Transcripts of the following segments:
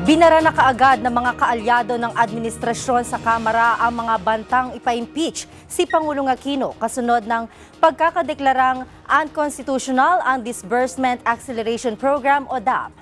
Binara na kaagad ng mga kaalyado ng administrasyon sa Kamara ang mga bantang ipa-impeach si Pangulong Aquino kasunod ng pagkakadeklarang unconstitutional ang Disbursement Acceleration Program o DAP.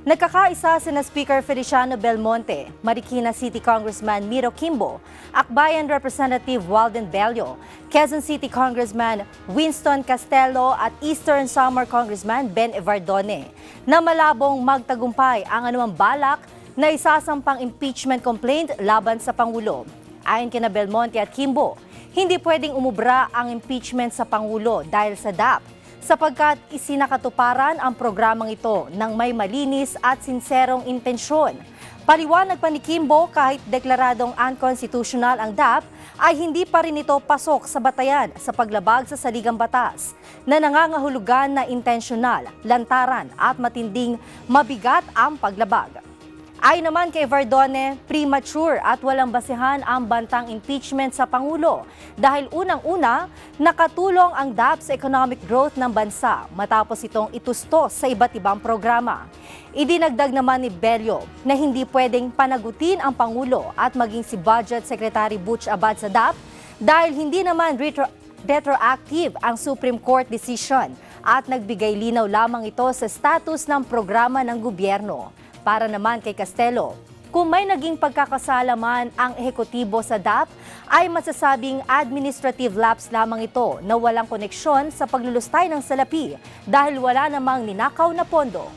Nagkakaisa sina Speaker Feliciano Belmonte, Marikina City Congressman Miro Kimbo, Akbayan Representative Walden Bello, Quezon City Congressman Winston Castelo at Eastern Samar Congressman Ben Evardone na malabong magtagumpay ang anumang balak na isasampang impeachment complaint laban sa Pangulo. Ayon kina Belmonte at Kimbo, hindi pwedeng umubra ang impeachment sa Pangulo dahil sa DAP sapagkat isinakatuparan ang programang ito ng may malinis at sinserong intensyon. Paliwanag pa ni Kimbo, kahit deklaradong unconstitutional ang DAP, ay hindi pa rin ito pasok sa batayan sa paglabag sa saligang batas na nangangahulugan na intensyonal, lantaran at matinding mabigat ang paglabag. Ayon naman kay Evardone, premature at walang basehan ang bantang impeachment sa Pangulo dahil unang-una, nakatulong ang DAP sa economic growth ng bansa matapos itong itustos sa iba't ibang programa. Idinagdag naman ni Bello na hindi pwedeng panagutin ang Pangulo at maging si Budget Secretary Butch Abad sa DAP dahil hindi naman retroactive ang Supreme Court decision at nagbigay linaw lamang ito sa status ng programa ng gobyerno. Para naman kay Castelo, kung may naging pagkakasalaman ang ehekutibo sa DAP, ay masasabing administrative lapse lamang ito na walang koneksyon sa paglulustay ng salapi dahil wala namang ninakaw na pondo.